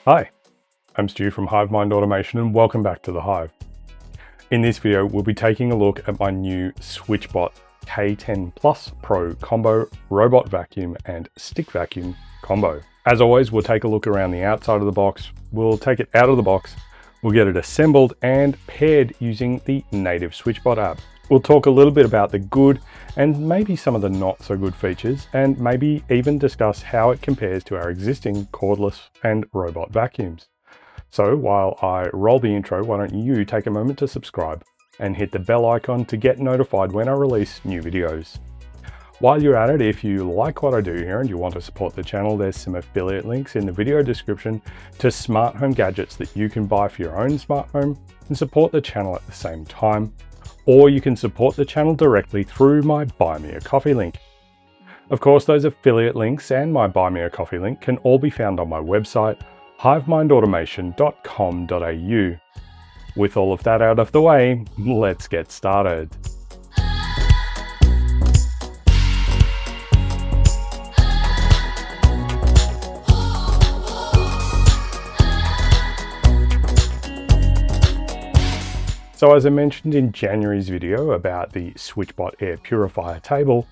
Hi, I'm Stu from Hive Mind Automation and welcome back to the Hive. In this video, we'll be taking a look at my new SwitchBot K10 Plus Pro Combo Robot Vacuum and Stick Vacuum Combo. As always, we'll take a look around the outside of the box, we'll take it out of the box, we'll get it assembled and paired using the native SwitchBot app. We'll talk a little bit about the good and maybe some of the not so good features, and maybe even discuss how it compares to our existing cordless and robot vacuums. So while I roll the intro, why don't you take a moment to subscribe and hit the bell icon to get notified when I release new videos. While you're at it, if you like what I do here and you want to support the channel, there's some affiliate links in the video description to smart home gadgets that you can buy for your own smart home and support the channel at the same time. Or you can support the channel directly through my Buy Me a Coffee link. Of course, those affiliate links and my Buy Me a Coffee link can all be found on my website, hivemindautomation.com.au. With all of that out of the way, let's get started. So as I mentioned in January's video about the SwitchBot Air Purifier table,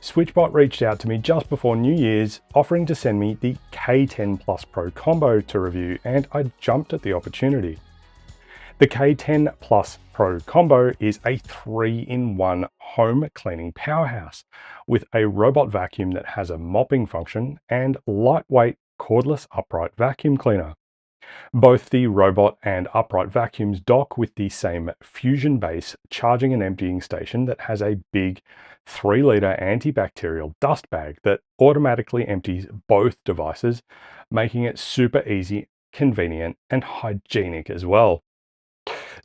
SwitchBot reached out to me just before New Year's, offering to send me the K10 Plus Pro Combo to review, and I jumped at the opportunity. The K10 Plus Pro Combo is a 3-in-1 home cleaning powerhouse with a robot vacuum that has a mopping function and lightweight cordless upright vacuum cleaner. Both the robot and upright vacuums dock with the same Fusion base charging and emptying station that has a big 3-litre antibacterial dust bag that automatically empties both devices, making it super easy, convenient, and hygienic as well.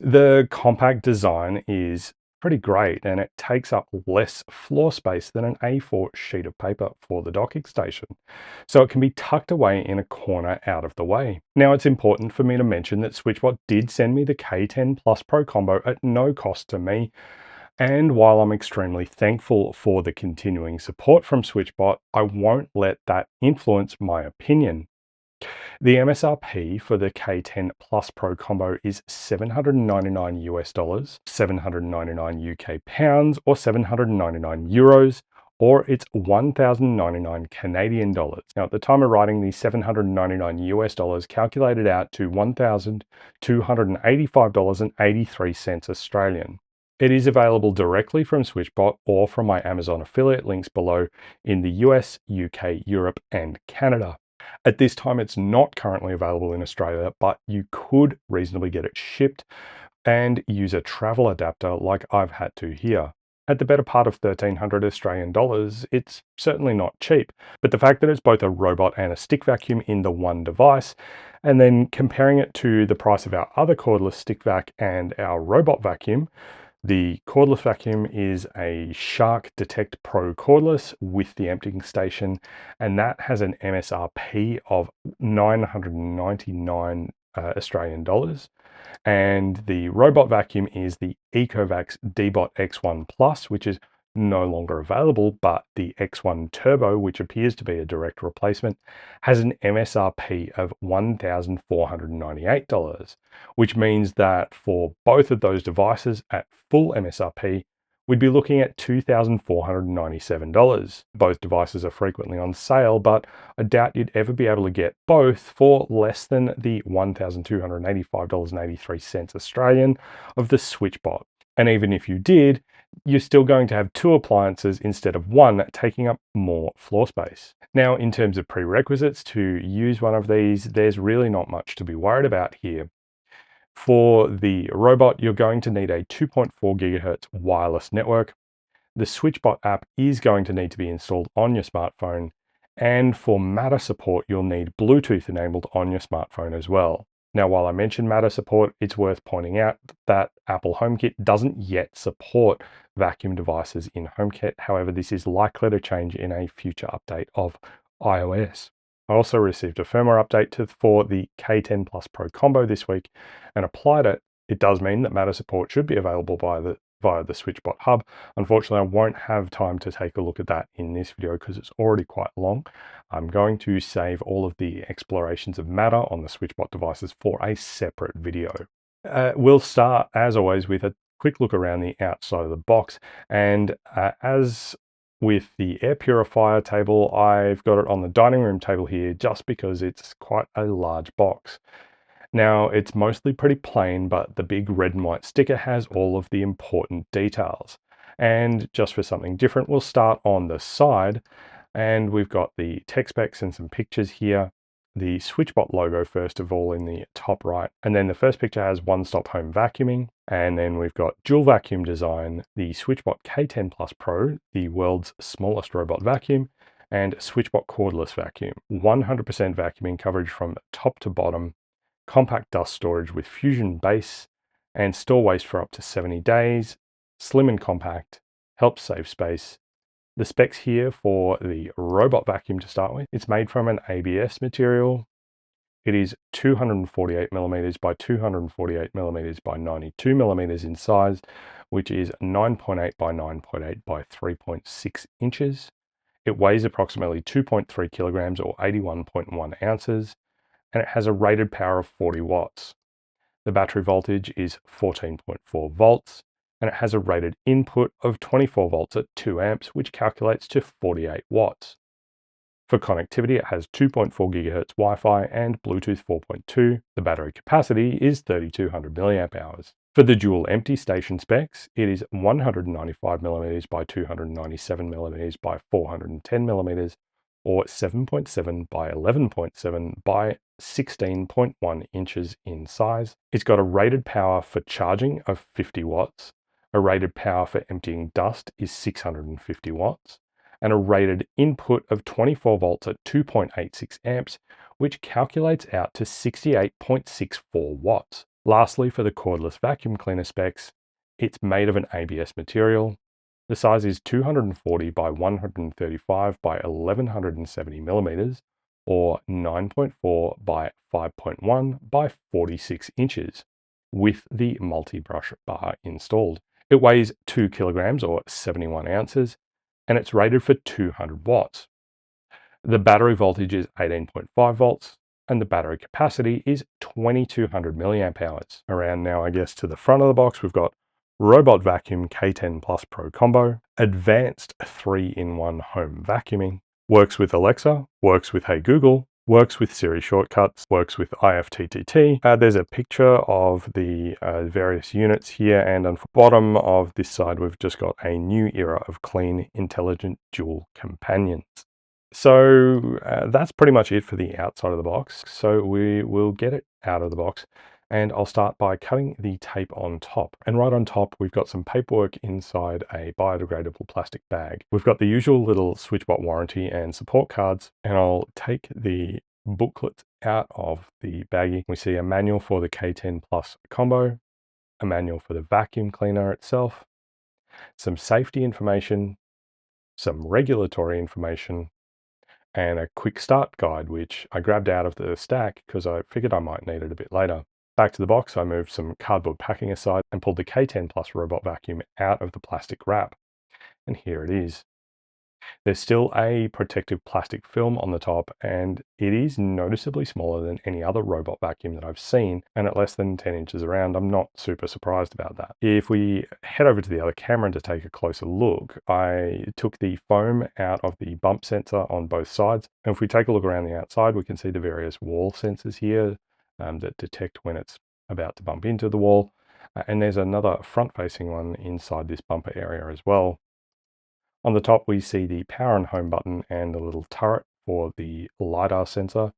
The compact design is pretty great, and it takes up less floor space than an A4 sheet of paper for the docking station, so it can be tucked away in a corner out of the way. Now, it's important for me to mention that SwitchBot did send me the K10 Plus Pro Combo at no cost to me, and while I'm extremely thankful for the continuing support from SwitchBot, I won't let that influence my opinion. The MSRP for the K10 Plus Pro Combo is $799 US, 799 UK pounds, or 799 euros, or it's 1,099 Canadian dollars. Now, at the time of writing, the 799 US dollars calculated out to $1,285.83 Australian. It is available directly from SwitchBot or from my Amazon affiliate links below in the US, UK, Europe, and Canada. At this time, it's not currently available in Australia, but you could reasonably get it shipped and use a travel adapter like I've had to here. At the better part of 1,300 Australian dollars, it's certainly not cheap, but the fact that it's both a robot and a stick vacuum in the one device, and then comparing it to the price of our other cordless stick vac and our robot vacuum, the cordless vacuum is a Shark Detect Pro cordless with the emptying station, and that has an MSRP of 999 Australian dollars. And the robot vacuum is the Ecovacs Dbot X1 Plus, which is no longer available, but the X1 Turbo, which appears to be a direct replacement, has an MSRP of $1,498, which means that for both of those devices at full MSRP, we'd be looking at $2,497. Both devices are frequently on sale, but I doubt you'd ever be able to get both for less than the $1,285.83 Australian of the SwitchBot. And even if you did, you're still going to have 2 appliances instead of 1, taking up more floor space. Now, in terms of prerequisites to use one of these, there's really not much to be worried about here. For the robot, you're going to need a 2.4 gigahertz wireless network. The SwitchBot app is going to need to be installed on your smartphone. And for Matter support, you'll need Bluetooth enabled on your smartphone as well. Now, while I mentioned Matter support, it's worth pointing out that Apple HomeKit doesn't yet support vacuum devices in HomeKit. However, this is likely to change in a future update of iOS. I also received a firmware update for the K10 Plus Pro Combo this week and applied it. It does mean that Matter support should be available by the via the SwitchBot hub. Unfortunately, I won't have time to take a look at that in this video because it's already quite long. I'm going to save all of the explorations of matter on the SwitchBot devices for a separate video. We'll start, as always, with a quick look around the outside of the box. And as with the air purifier table, I've got it on the dining room table here just because it's quite a large box. Now, it's mostly pretty plain, but the big red and white sticker has all of the important details. And just for something different, we'll start on the side, and we've got the tech specs and some pictures here. The SwitchBot logo, first of all, in the top right. And then the first picture has one-stop home vacuuming. And then we've got dual vacuum design, the SwitchBot K10 Plus Pro, the world's smallest robot vacuum, and SwitchBot Cordless vacuum. 100% vacuuming coverage from top to bottom, compact dust storage with fusion base, and store waste for up to 70 days, slim and compact, helps save space. The specs here for the robot vacuum to start with, it's made from an ABS material. It is 248 millimeters by 248 millimeters by 92 millimeters in size, which is 9.8 by 9.8 by 3.6 inches. It weighs approximately 2.3 kilograms or 81.1 ounces, and it has a rated power of 40 watts. The battery voltage is 14.4 volts, and it has a rated input of 24 volts at 2 amps, which calculates to 48 watts. For connectivity, it has 2.4 gigahertz Wi-Fi and Bluetooth 4.2. The battery capacity is 3200 milliamp hours. For the dual empty station specs, it is 195 millimeters by 297 millimeters by 410 millimeters, or 7.7 by 11.7 by 16.1 inches in size. It's got a rated power for charging of 50 watts. A rated power for emptying dust is 650 watts, and a rated input of 24 volts at 2.86 amps, which calculates out to 68.64 watts. Lastly, for the cordless vacuum cleaner specs, it's made of an ABS material. The size is 240 by 135 by 1170 millimeters, or 9.4 by 5.1 by 46 inches, with the multi-brush bar installed. It weighs 2 kilograms or 71 ounces, and it's rated for 200 watts. The battery voltage is 18.5 volts, and the battery capacity is 2200 milliamp hours. Around now, I guess, to the front of the box, we've got Robot Vacuum K10 Plus Pro Combo, Advanced 3-in-1 Home Vacuuming, works with Alexa, works with Hey Google, works with Siri shortcuts, works with IFTTT. There's a picture of the various units here, and on the bottom of this side, we've just got a new era of clean, intelligent dual companions. So that's pretty much it for the outside of the box. So we will get it out of the box, and I'll start by cutting the tape on top. And right on top, we've got some paperwork inside a biodegradable plastic bag. We've got the usual little SwitchBot warranty and support cards, and I'll take the booklet out of the baggie. We see a manual for the K10 Plus combo, a manual for the vacuum cleaner itself, some safety information, some regulatory information, and a quick start guide, which I grabbed out of the stack because I figured I might need it a bit later. Back to the box, I moved some cardboard packing aside and pulled the K10 Plus robot vacuum out of the plastic wrap. And here it is. There's still a protective plastic film on the top, and it is noticeably smaller than any other robot vacuum that I've seen, and at less than 10 inches around. I'm not super surprised about that. If we head over to the other camera to take a closer look, I took the foam out of the bump sensor on both sides, and if we take a look around the outside, we can see the various wall sensors here that detect when it's about to bump into the wall, and there's another front-facing one inside this bumper area as well. On the top, we see the power and home button and the little turret for the LiDAR sensor.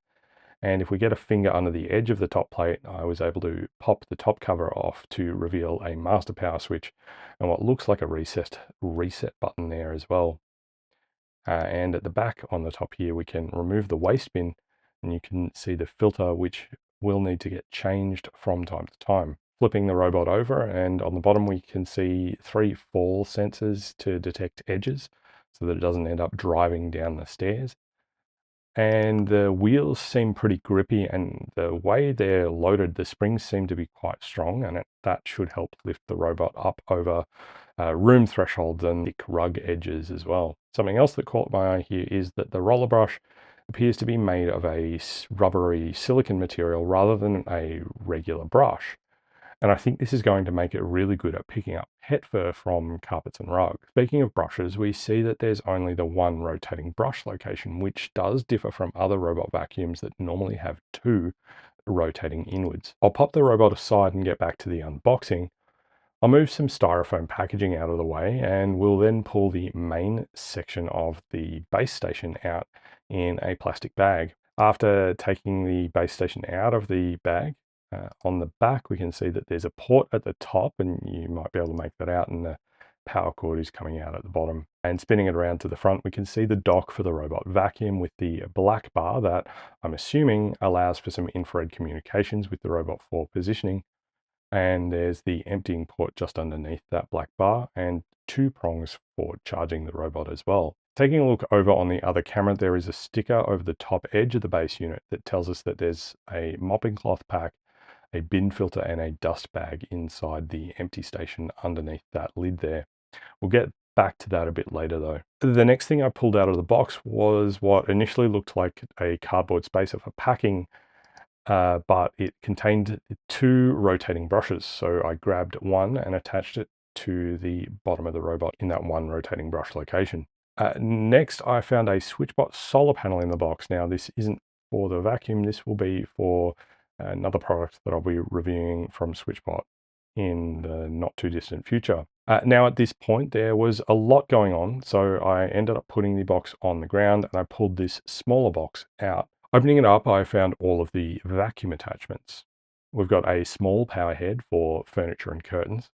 And if we get a finger under the edge of the top plate, I was able to pop the top cover off to reveal a master power switch and what looks like a reset button there as well. And at the back on the top here, we can remove the waste bin, and you can see the filter, which will need to get changed from time to time. Flipping the robot over, and on the bottom we can see 3 fall sensors to detect edges so that it doesn't end up driving down the stairs. and the wheels seem pretty grippy, and the way they're loaded, the springs seem to be quite strong, and that should help lift the robot up over room thresholds and thick rug edges as well. Something else that caught my eye here is that the roller brush appears to be made of a rubbery silicone material rather than a regular brush. And I think this is going to make it really good at picking up pet fur from carpets and rugs. Speaking of brushes, we see that there's only the one rotating brush location, which does differ from other robot vacuums that normally have two rotating inwards. I'll pop the robot aside and get back to the unboxing. I'll move some styrofoam packaging out of the way, and we'll then pull the main section of the base station out in a plastic bag. After taking the base station out of the bag, on the back we can see that there's a port at the top, and you might be able to make that out, and the power cord is coming out at the bottom. And spinning it around to the front, we can see the dock for the robot vacuum with the black bar that I'm assuming allows for some infrared communications with the robot for positioning. And there's the emptying port just underneath that black bar, and two prongs for charging the robot as well. Taking a look over on the other camera, there is a sticker over the top edge of the base unit that tells us that there's a mopping cloth pack, a bin filter, and a dust bag inside the empty station underneath that lid there. We'll get back to that a bit later though. The next thing I pulled out of the box was what initially looked like a cardboard spacer for packing, but it contained two rotating brushes. So I grabbed one and attached it to the bottom of the robot in that one rotating brush location. Next, I found a SwitchBot solar panel in the box. Now, this isn't for the vacuum. This will be for another product that I'll be reviewing from SwitchBot in the not too distant future. Now, at this point, there was a lot going on, so I ended up putting the box on the ground, and I pulled this smaller box out. Opening it up, I found all of the vacuum attachments. We've got a small power head for furniture and curtains,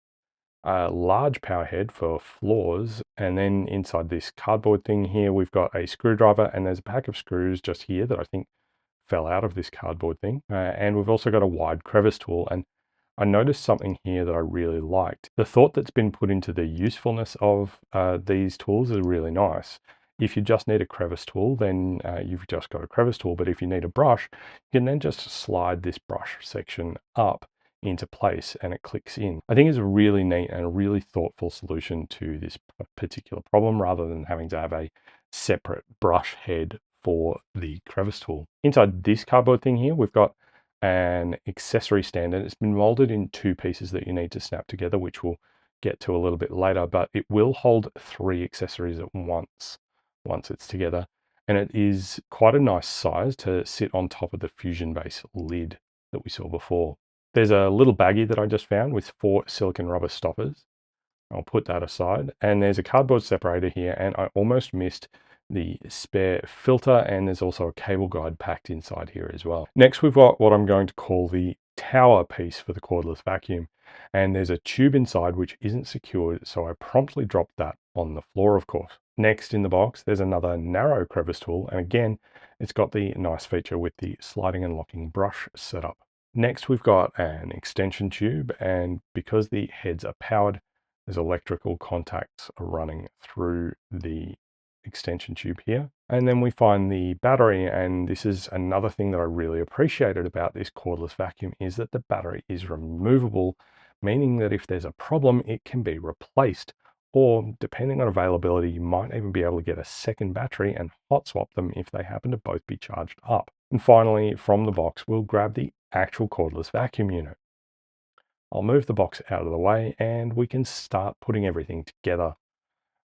a large power head for floors, and then inside this cardboard thing here, we've got a screwdriver, and there's a pack of screws just here that I think fell out of this cardboard thing. And we've also got a wide crevice tool, and I noticed something here that I really liked. The thought that's been put into the usefulness of these tools is really nice. If you just need a crevice tool, then you've just got a crevice tool. But if you need a brush, you can then just slide this brush section up into place and it clicks in. I think it's a really neat and a really thoughtful solution to this particular problem, rather than having to have a separate brush head for the crevice tool. Inside this cardboard thing here, we've got an accessory stand, and it's been molded in two pieces that you need to snap together, which we'll get to a little bit later, but it will hold three accessories at once it's together. And it is quite a nice size to sit on top of the fusion base lid that we saw before. There's a little baggie that I just found with 4 silicone rubber stoppers. I'll put that aside. And there's a cardboard separator here, and I almost missed the spare filter, and there's also a cable guide packed inside here as well. Next, we've got what I'm going to call the tower piece for the cordless vacuum, and there's a tube inside which isn't secured, so I promptly dropped that on the floor, of course. Next in the box, there's another narrow crevice tool, and again, it's got the nice feature with the sliding and locking brush setup. Next, we've got an extension tube, and because the heads are powered, there's electrical contacts running through the extension tube here. And then we find the battery, and this is another thing that I really appreciated about this cordless vacuum, is that the battery is removable, meaning that if there's a problem, it can be replaced, or depending on availability, you might even be able to get a second battery and hot swap them if they happen to both be charged up. And finally, from the box, we'll grab the actual cordless vacuum unit. I'll move the box out of the way and we can start putting everything together.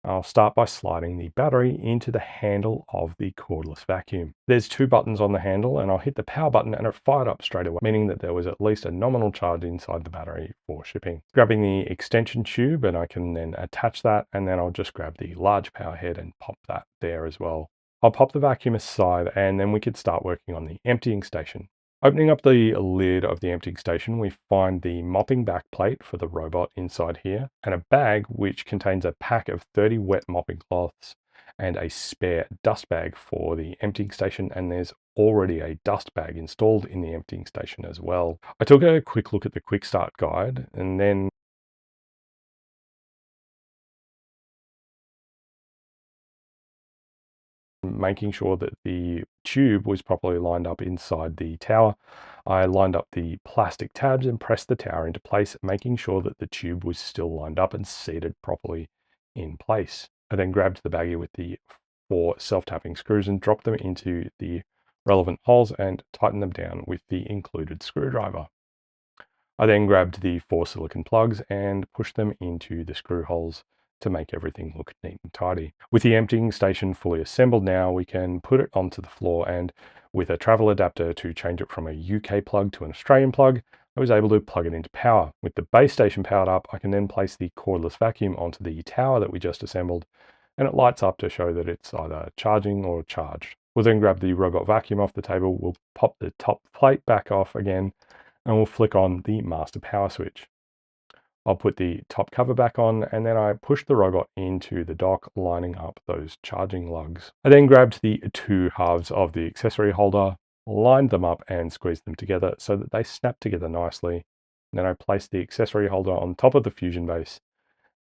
I'll start by sliding the battery into the handle of the cordless vacuum. There's 2 buttons on the handle, and I'll hit the power button and it fired up straight away, meaning that there was at least a nominal charge inside the battery for shipping. Grabbing the extension tube, and I can then attach that, and then I'll just grab the large power head and pop that there as well. I'll pop the vacuum aside, and then we could start working on the emptying station. Opening up the lid of the emptying station, we find the mopping back plate for the robot inside here, and a bag which contains a pack of 30 wet mopping cloths and a spare dust bag for the emptying station, and there's already a dust bag installed in the emptying station as well. I took a quick look at the quick start guide, and then making sure that the tube was properly lined up inside the tower. I lined up the plastic tabs and pressed the tower into place, making sure that the tube was still lined up and seated properly in place. I then grabbed the baggie with the 4 self-tapping screws and dropped them into the relevant holes and tightened them down with the included screwdriver. I then grabbed the 4 silicone plugs and pushed them into the screw holes to make everything look neat and tidy. With the emptying station fully assembled now, we can put it onto the floor, and with a travel adapter to change it from a UK plug to an Australian plug, I was able to plug it into power. With the base station powered up, I can then place the cordless vacuum onto the tower that we just assembled, and it lights up to show that it's either charging or charged. We'll then grab the robot vacuum off the table, we'll pop the top plate back off again, and we'll flick on the master power switch. I'll put the top cover back on, and then I push the robot into the dock, lining up those charging lugs. I then grabbed the 2 halves of the accessory holder, lined them up and squeezed them together so that they snap together nicely. And then I placed the accessory holder on top of the fusion base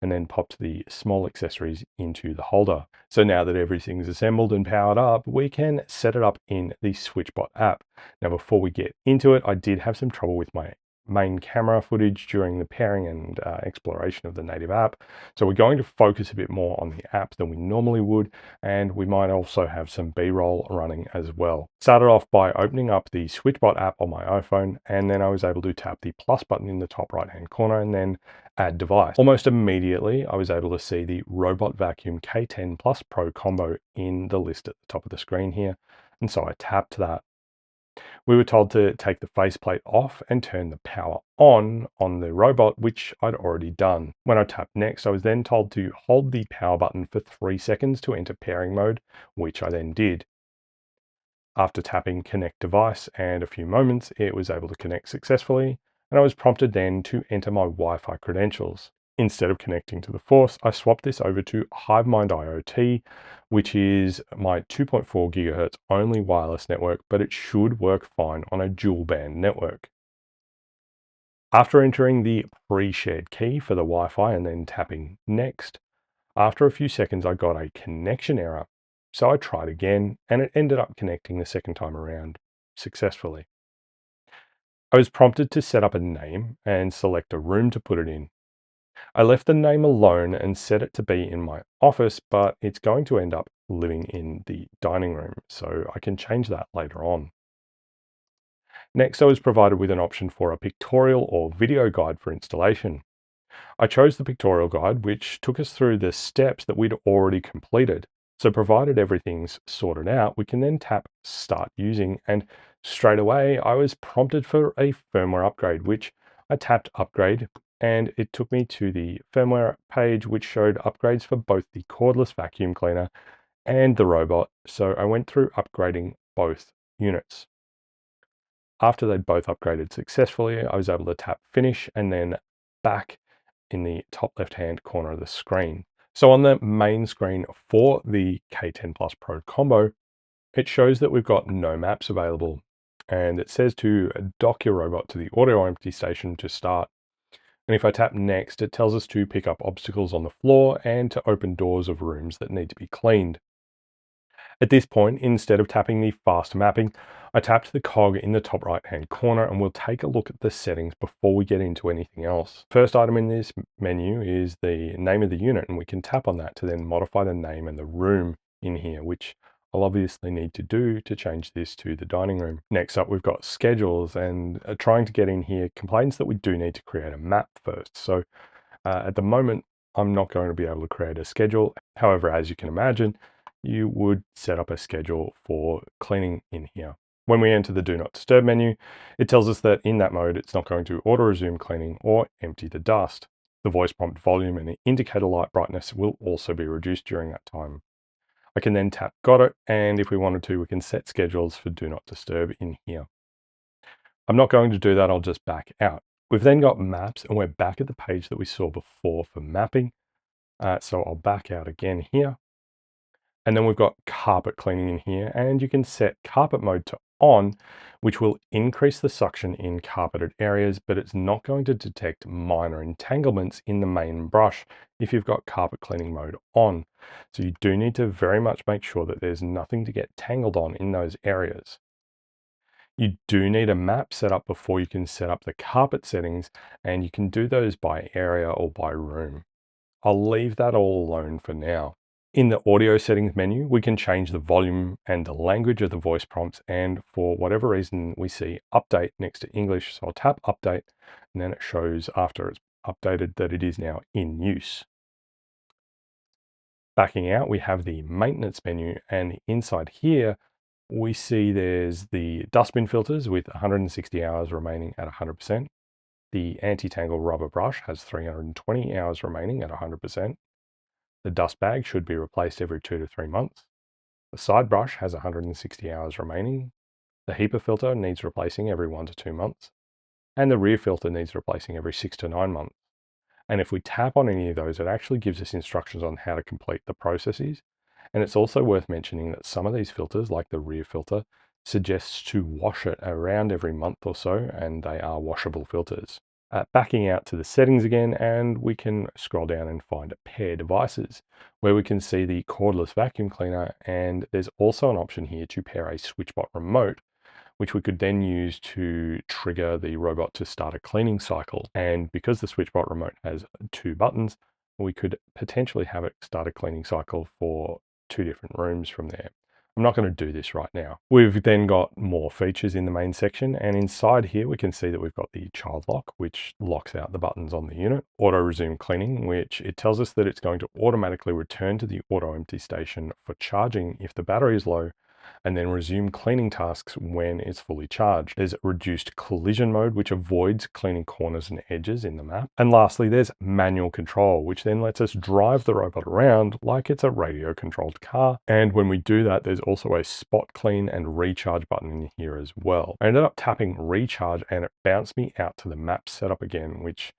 and then popped the small accessories into the holder. So now that everything's assembled and powered up, we can set it up in the SwitchBot app. Now, before we get into it, I did have some trouble with my main camera footage during the pairing and exploration of the native app. So we're going to focus a bit more on the app than we normally would, and we might also have some B-roll running as well. Started off by opening up the SwitchBot app on my iPhone, and then I was able to tap the plus button in the top right-hand corner and then add device. Almost immediately, I was able to see the Robot Vacuum K10 Plus Pro combo in the list at the top of the screen here, and so I tapped that. We were told to take the faceplate off and turn the power on the robot, which I'd already done. When I tapped next, I was then told to hold the power button for 3 seconds to enter pairing mode, which I then did. After tapping connect device and a few moments, it was able to connect successfully, and I was prompted then to enter my Wi-Fi credentials. Instead of connecting to the Force, I swapped this over to HiveMind IoT, which is my 2.4 gigahertz only wireless network, but it should work fine on a dual band network. After entering the pre-shared key for the Wi-Fi and then tapping next, after a few seconds, I got a connection error. So I tried again, and it ended up connecting the second time around successfully. I was prompted to set up a name and select a room to put it in. I left the name alone and set it to be in my office, but it's going to end up living in the dining room, so I can change that later on. Next, I was provided with an option for a pictorial or video guide for installation. I chose the pictorial guide, which took us through the steps that we'd already completed. So provided everything's sorted out, we can then tap Start Using, and straight away I was prompted for a firmware upgrade, which I tapped Upgrade, and it took me to the firmware page, which showed upgrades for both the cordless vacuum cleaner and the robot. So I went through upgrading both units. After they'd both upgraded successfully, I was able to tap Finish and then back in the top left-hand corner of the screen. So on the main screen for the K10 Plus Pro combo, it shows that we've got no maps available, and it says to dock your robot to the audio empty station to start. And if I tap next, it tells us to pick up obstacles on the floor and to open doors of rooms that need to be cleaned. At this point, instead of tapping the fast mapping, I tapped the cog in the top right-hand corner, and we'll take a look at the settings before we get into anything else. First item in this menu is the name of the unit, and we can tap on that to then modify the name and the room in here, which I'll obviously need to do to change this to the dining room. Next up, we've got schedules, and trying to get in here complains that we do need to create a map first. So at the moment, I'm not going to be able to create a schedule. However, as you can imagine, you would set up a schedule for cleaning in here. When we enter the Do Not Disturb menu, it tells us that in that mode, it's not going to auto-resume cleaning or empty the dust. The voice prompt volume and the indicator light brightness will also be reduced during that time. I can then tap Got It, and if we wanted to, we can set schedules for Do Not Disturb in here. I'm not going to do that, I'll just back out. We've then got maps, and we're back at the page that we saw before for mapping. So I'll back out again here. And then we've got carpet cleaning in here, and you can set carpet mode to on, which will increase the suction in carpeted areas, but it's not going to detect minor entanglements in the main brush if you've got carpet cleaning mode on. So you do need to very much make sure that there's nothing to get tangled on in those areas. You do need a map set up before you can set up the carpet settings, and you can do those by area or by room. I'll leave that all alone for now. In the audio settings menu, we can change the volume and the language of the voice prompts, and for whatever reason we see update next to English, so I'll tap update and then it shows after it's updated that it is now in use. Backing out, we have the maintenance menu, and inside here we see there's the dustbin filters with 160 hours remaining at 100%. The anti-tangle rubber brush has 320 hours remaining at 100%. The dust bag should be replaced every 2 to 3 months. The side brush has 160 hours remaining. The HEPA filter needs replacing every 1 to 2 months. And the rear filter needs replacing every 6 to 9 months. And if we tap on any of those, it actually gives us instructions on how to complete the processes. And it's also worth mentioning that some of these filters, like the rear filter, suggests to wash it around every month or so, and they are washable filters. Backing out to the settings again, and we can scroll down and find pair devices, where we can see the cordless vacuum cleaner, and there's also an option here to pair a SwitchBot remote, which we could then use to trigger the robot to start a cleaning cycle. And because the SwitchBot remote has 2 buttons, we could potentially have it start a cleaning cycle for 2 different rooms from there. I'm not going to do this right now. We've then got more features in the main section, and inside here we can see that we've got the child lock, which locks out the buttons on the unit, auto resume cleaning, which it tells us that it's going to automatically return to the auto empty station for charging if the battery is low, and then resume cleaning tasks when it's fully charged. There's reduced collision mode, which avoids cleaning corners and edges in the map. And lastly, there's manual control, which then lets us drive the robot around like it's a radio controlled car. And when we do that, there's also a spot clean and recharge button in here as well. I ended up tapping recharge and it bounced me out to the map setup again, which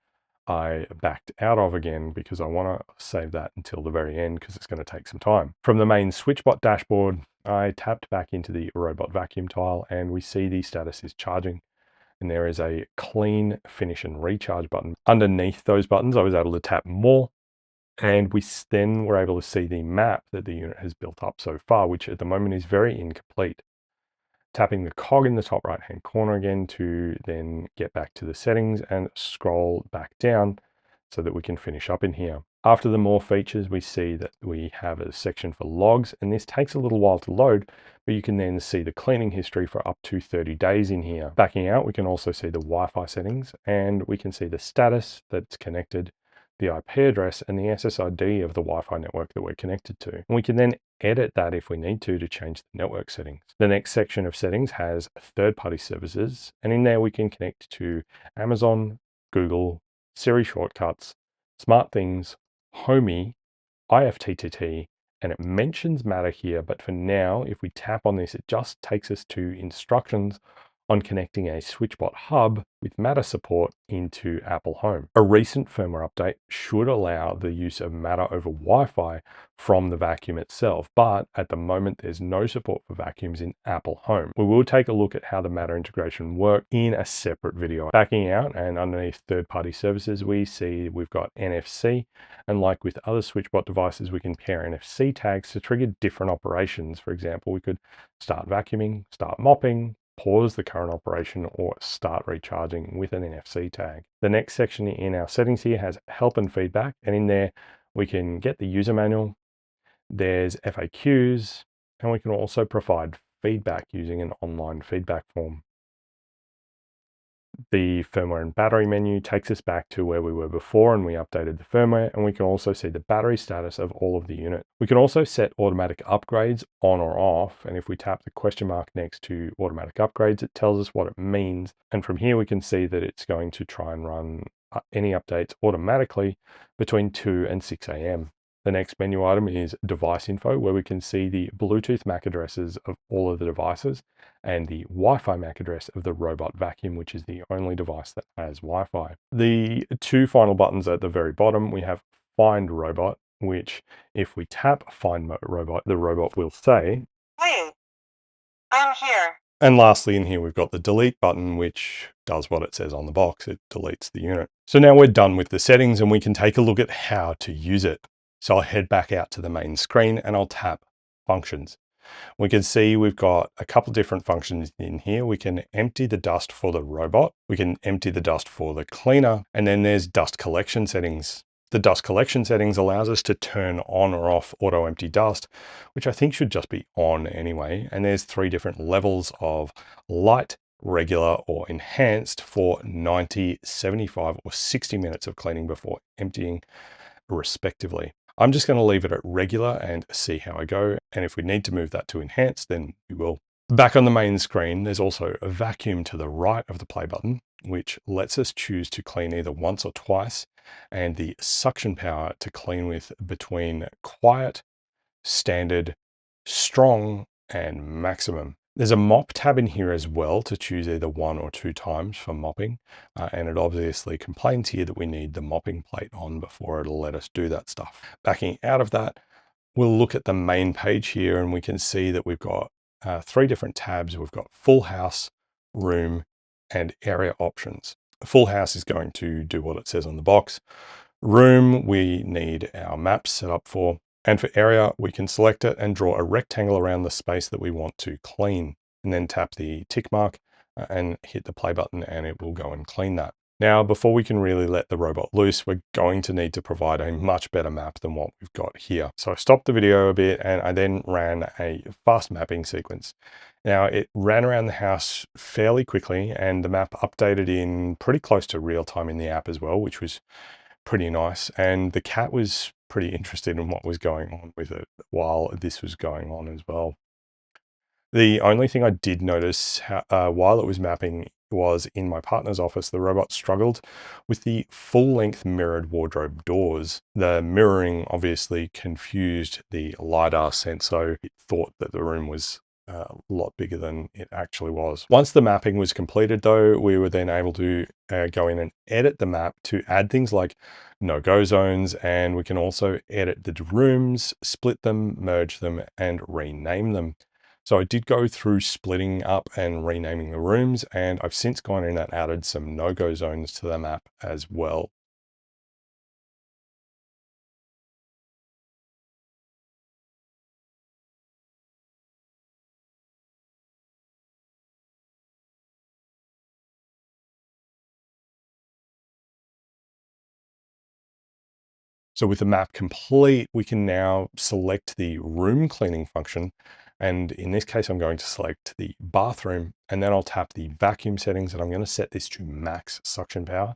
I backed out of again because I want to save that until the very end because it's going to take some time. From the main SwitchBot dashboard, I tapped back into the robot vacuum tile and we see the status is charging, and there is a clean, finish and recharge button. Underneath those buttons, I was able to tap more, and we then were able to see the map that the unit has built up so far, which at the moment is very incomplete. Tapping the cog in the top right hand corner again to then get back to the settings and scroll back down so that we can finish up in here. After the more features, we see that we have a section for logs, and this takes a little while to load, but you can then see the cleaning history for up to 30 days in here. Backing out, we can also see the Wi-Fi settings, and we can see the status that's connected, the IP address, and the SSID of the Wi-Fi network that we're connected to. And we can then edit that if we need to change the network settings. The next section of settings has third-party services, and in there we can connect to Amazon, Google, Siri shortcuts, SmartThings, Homey, IFTTT, and it mentions Matter here, but for now, if we tap on this, it just takes us to instructions on connecting a SwitchBot hub with Matter support into Apple Home. A recent firmware update should allow the use of Matter over Wi-Fi from the vacuum itself, but at the moment there's no support for vacuums in Apple Home. We will take a look at how the Matter integration works in a separate video. Backing out, and underneath third-party services, we see we've got NFC, and like with other SwitchBot devices, we can pair NFC tags to trigger different operations. For example, we could start vacuuming, start mopping, pause the current operation, or start recharging with an NFC tag. The next section in our settings here has help and feedback, and in there we can get the user manual, there's FAQs, and we can also provide feedback using an online feedback form. The firmware and battery menu takes us back to where we were before, and we updated the firmware, and we can also see the battery status of all of the units. We can also set automatic upgrades on or off, and if we tap the question mark next to automatic upgrades, it tells us what it means. And from here we can see that it's going to try and run any updates automatically between 2 and 6 a.m. The next menu item is device info, where we can see the Bluetooth MAC addresses of all of the devices and the Wi-Fi MAC address of the robot vacuum, which is the only device that has Wi-Fi. The 2 final buttons at the very bottom, we have Find Robot, which if we tap Find Robot, the robot will say, "Hey, I'm here. And lastly, in here, we've got the delete button, which does what it says on the box. It deletes the unit. So now we're done with the settings and we can take a look at how to use it. So I'll head back out to the main screen and I'll tap functions. We can see we've got a couple different functions in here. We can empty the dust for the robot. We can empty the dust for the cleaner. And then there's dust collection settings. The dust collection settings allows us to turn on or off auto empty dust, which I think should just be on anyway. And there's 3 different levels of light, regular, or enhanced for 90, 75, or 60 minutes of cleaning before emptying, respectively. I'm just going to leave it at regular and see how I go. And if we need to move that to enhanced, then we will. Back on the main screen, there's also a vacuum to the right of the play button, which lets us choose to clean either once or twice, and the suction power to clean with between quiet, standard, strong, and maximum. There's a mop tab in here as well to choose either 1 or 2 times for mopping. And it obviously complains here that we need the mopping plate on before it'll let us do that stuff. Backing out of that, we'll look at the main page here and we can see that we've got 3 different tabs. We've got full house, room, and area options. Full house is going to do what it says on the box. Room, we need our maps set up for. And for area, we can select it and draw a rectangle around the space that we want to clean, and then tap the tick mark and hit the play button and it will go and clean that. Now, before we can really let the robot loose, we're going to need to provide a much better map than what we've got here. So I stopped the video a bit and I then ran a fast mapping sequence. Now it ran around the house fairly quickly and the map updated in pretty close to real time in the app as well, which was pretty nice. And the cat was pretty interested in what was going on with it while this was going on as well. The only thing I did notice while it was mapping was in my partner's office, the robot struggled with the full-length mirrored wardrobe doors. The mirroring obviously confused the LiDAR sensor. It thought that the room was a lot bigger than it actually was. Once the mapping was completed though, we were then able to go in and edit the map to add things like no-go zones, and we can also edit the rooms, split them, merge them, and rename them. So I did go through splitting up and renaming the rooms, and I've since gone in and added some no-go zones to the map as well. So with the map complete, we can now select the room cleaning function. And in this case, I'm going to select the bathroom and then I'll tap the vacuum settings and I'm going to set this to max suction power.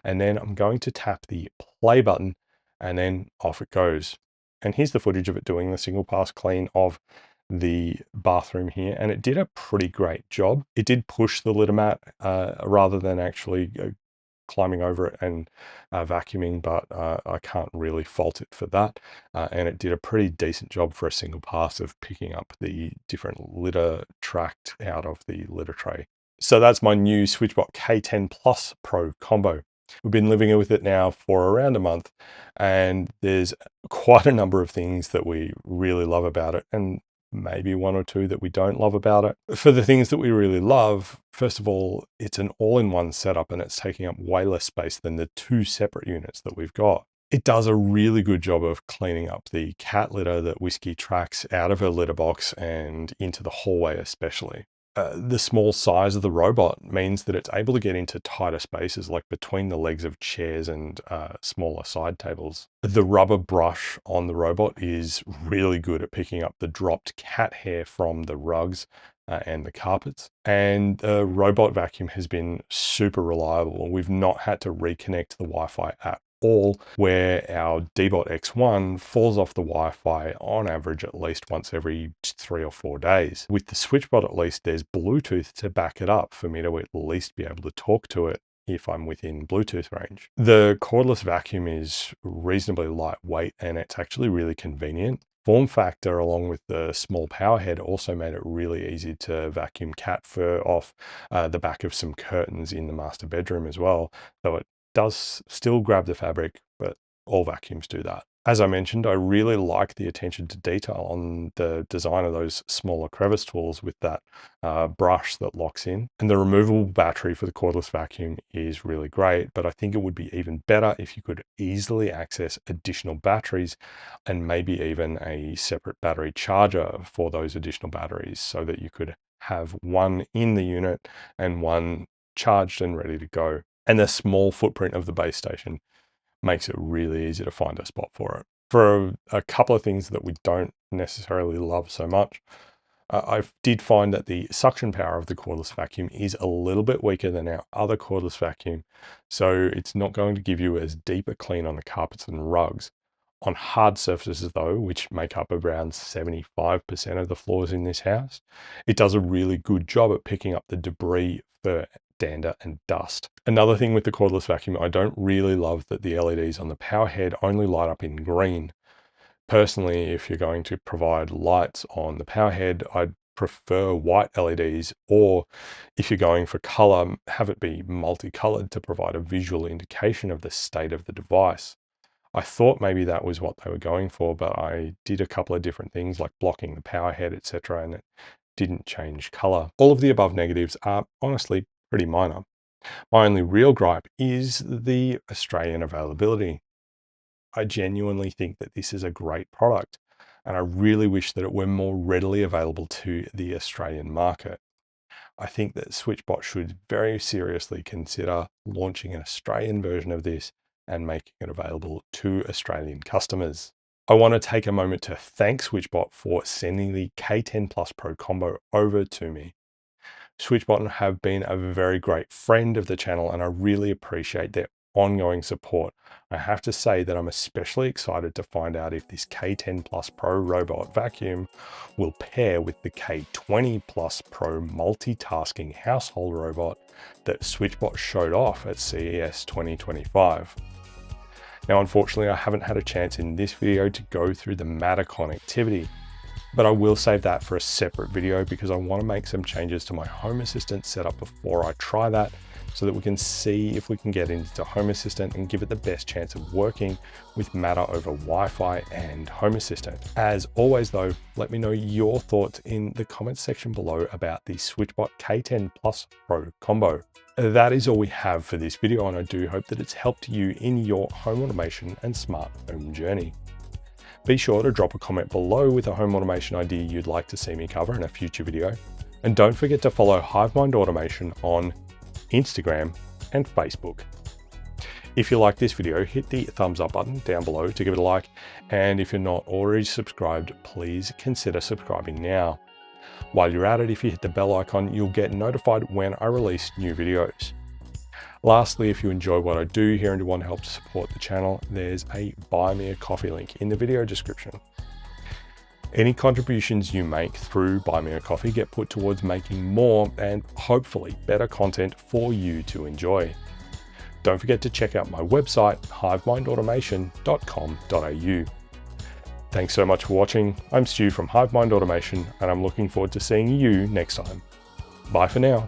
And then I'm going to tap the play button and then off it goes. And here's the footage of it doing the single pass clean of the bathroom here. And it did a pretty great job. It did push the litter mat rather than actually climbing over it and vacuuming, but I can't really fault it for that. And it did a pretty decent job for a single pass of picking up the different litter tract out of the litter tray. So that's my new SwitchBot K10 Plus Pro combo. We've been living with it now for around a month, and there's quite a number of things that we really love about it, and maybe 1 or 2 that we don't love about it. For the things that we really love, first of all, it's an all-in-one setup and it's taking up way less space than the 2 separate units that we've got. It does a really good job of cleaning up the cat litter that Whiskey tracks out of her litter box and into the hallway especially. The small size of the robot means that it's able to get into tighter spaces like between the legs of chairs and smaller side tables. The rubber brush on the robot is really good at picking up the dropped cat hair from the rugs and the carpets. And the robot vacuum has been super reliable. We've not had to reconnect the Wi-Fi at all, where our Dbot X1 falls off the Wi-Fi on average at least once every 3 or 4 days. With the SwitchBot, at least there's Bluetooth to back it up for me to at least be able to talk to it if I'm within Bluetooth range. The cordless vacuum is reasonably lightweight and it's actually really convenient. Form factor along with the small power head also made it really easy to vacuum cat fur off the back of some curtains in the master bedroom as well, though it does still grab the fabric, but all vacuums do that. As I mentioned, I really like the attention to detail on the design of those smaller crevice tools with that brush that locks in. And the removable battery for the cordless vacuum is really great, but I think it would be even better if you could easily access additional batteries and maybe even a separate battery charger for those additional batteries so that you could have one in the unit and one charged and ready to go. And the small footprint of the base station makes it really easy to find a spot for it. For a couple of things that we don't necessarily love so much, I did find that the suction power of the cordless vacuum is a little bit weaker than our other cordless vacuum. So it's not going to give you as deep a clean on the carpets and rugs. On hard surfaces though, which make up around 75% of the floors in this house, it does a really good job at picking up the debris, fur, dander and dust. Another thing with the cordless vacuum, I don't really love that the LEDs on the power head only light up in green. Personally, if you're going to provide lights on the power head, I'd prefer white LEDs, or if you're going for color, have it be multicolored to provide a visual indication of the state of the device. I thought maybe that was what they were going for, but I did a couple of different things like blocking the power head, etc., and it didn't change color. All of the above negatives are honestly pretty minor. My only real gripe is the Australian availability. I genuinely think that this is a great product, and I really wish that it were more readily available to the Australian market. I think that SwitchBot should very seriously consider launching an Australian version of this and making it available to Australian customers. I want to take a moment to thank SwitchBot for sending the K10 Plus Pro combo over to me. SwitchBot have been a very great friend of the channel, and I really appreciate their ongoing support. I have to say that I'm especially excited to find out if this K10 Plus Pro robot vacuum will pair with the K20 Plus Pro multitasking household robot that SwitchBot showed off at CES 2025. Now, unfortunately, I haven't had a chance in this video to go through the Matter connectivity, but I will save that for a separate video because I want to make some changes to my Home Assistant setup before I try that, so that we can see if we can get into Home Assistant and give it the best chance of working with Matter over Wi-Fi and Home Assistant. As always though, let me know your thoughts in the comments section below about the SwitchBot K10 Plus Pro combo. That is all we have for this video, and I do hope that it's helped you in your home automation and smart home journey. Be sure to drop a comment below with a home automation idea you'd like to see me cover in a future video. And don't forget to follow HiveMind Automation on Instagram and Facebook. If you like this video, hit the thumbs up button down below to give it a like. And if you're not already subscribed, please consider subscribing now. While you're at it, if you hit the bell icon, you'll get notified when I release new videos. Lastly, if you enjoy what I do here and you want to help support the channel, there's a Buy Me a Coffee link in the video description. Any contributions you make through Buy Me a Coffee get put towards making more and hopefully better content for you to enjoy. Don't forget to check out my website, hivemindautomation.com.au. Thanks so much for watching. I'm Stu from HiveMind Automation, and I'm looking forward to seeing you next time. Bye for now.